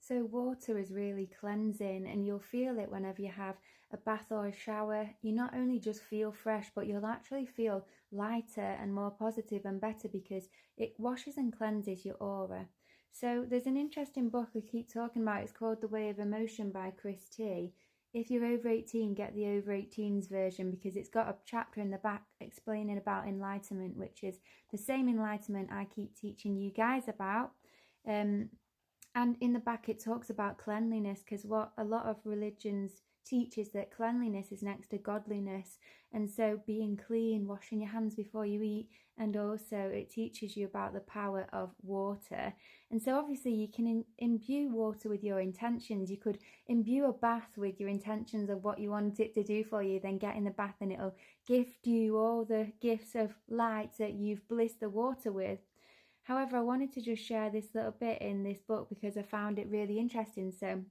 So water is really cleansing, and you'll feel it whenever you have a bath or a shower. You not only just feel fresh, but you'll actually feel lighter and more positive and better because it washes and cleanses your aura. So there's an interesting book I keep talking about. It's called The Way of Emotion by Chris T. If you're over 18, get the over 18s version because it's got a chapter in the back explaining about enlightenment, which is the same enlightenment I keep teaching you guys about. And in the back it talks about cleanliness, because what a lot of religions teach is that cleanliness is next to godliness. And so being clean, washing your hands before you eat, and also it teaches you about the power of water. And so obviously you can imbue water with your intentions. You could imbue a bath with your intentions of what you want it to do for you, then get in the bath and it'll gift you all the gifts of light that you've blissed the water with. However, I wanted to just share this little bit in this book because I found it really interesting. So,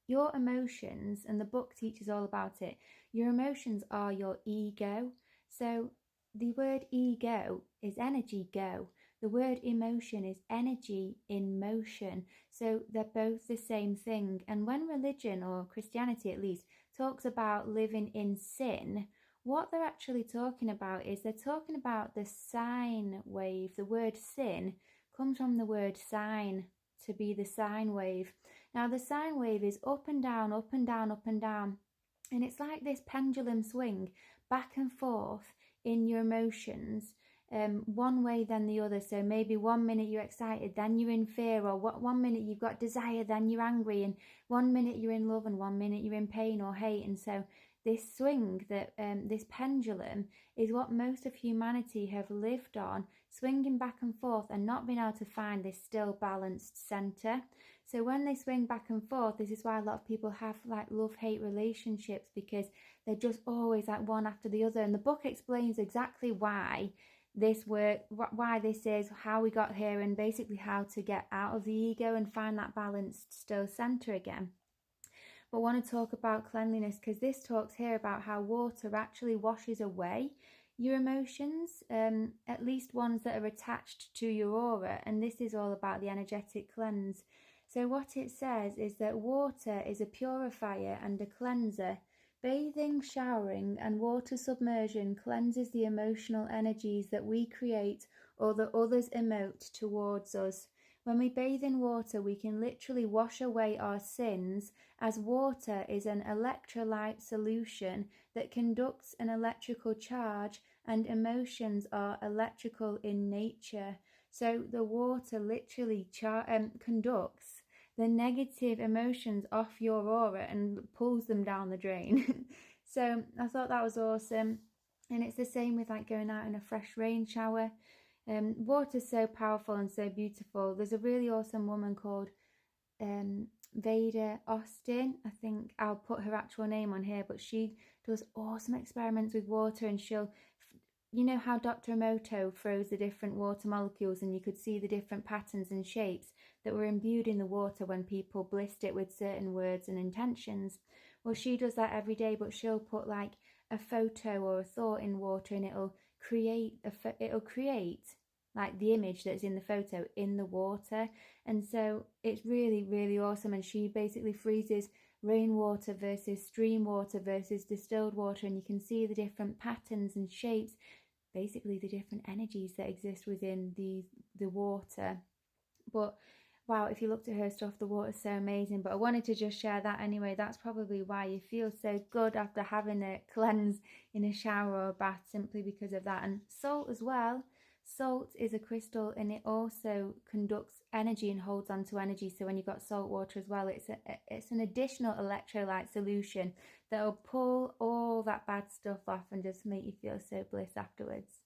your emotions, and the book teaches all about it, your emotions are your ego. So, the word ego is energy go. The word emotion is energy in motion. So, they're both the same thing. And when religion, or Christianity at least, talks about living in sin, what they're actually talking about is they're talking about the sine wave. The word sin comes from the word sine, to be the sine wave. Now the sine wave is up and down, up and down, up and down. And it's like this pendulum swing back and forth in your emotions, one way then the other. So maybe 1 minute you're excited, then you're in fear, or 1 minute you've got desire, then you're angry, and 1 minute you're in love, and 1 minute you're in pain or hate. And so this swing, that this pendulum, is what most of humanity have lived on, swinging back and forth and not being able to find this still balanced center. So when they swing back and forth, this is why a lot of people have like love-hate relationships, because they're just always like one after the other. And the book explains exactly why this work, why this is, how we got here, and basically how to get out of the ego and find that balanced still center again. But I want to talk about cleanliness because this talks here about how water actually washes away your emotions, at least ones that are attached to your aura. And this is all about the energetic cleanse. So what it says is that water is a purifier and a cleanser. Bathing, showering, and water submersion cleanses the emotional energies that we create or that others emote towards us. When we bathe in water, we can literally wash away our sins, as water is an electrolyte solution that conducts an electrical charge, and emotions are electrical in nature. So the water literally conducts the negative emotions off your aura and pulls them down the drain. So I thought that was awesome. And it's the same with like going out in a fresh rain shower. Water's so powerful and so beautiful. There's a really awesome woman called Veda Austin. I think I'll put her actual name on here, but she does awesome experiments with water, and she'll, you know how Dr. Emoto froze the different water molecules and you could see the different patterns and shapes that were imbued in the water when people blissed it with certain words and intentions? Well, she does that every day, but she'll put like a photo or a thought in water, and it'll create like the image that's in the photo in the water. And so it's really, really awesome. And she basically freezes rainwater versus stream water versus distilled water, and you can see the different patterns and shapes, basically the different energies that exist within the water. But wow, if you looked at her stuff, the water's so amazing. But I wanted to just share that anyway. That's probably why you feel so good after having a cleanse in a shower or a bath, simply because of that. And salt as well. Salt is a crystal, and it also conducts energy and holds on to energy. So when you've got salt water as well, it's an additional electrolyte solution that will pull all that bad stuff off and just make you feel so bliss afterwards.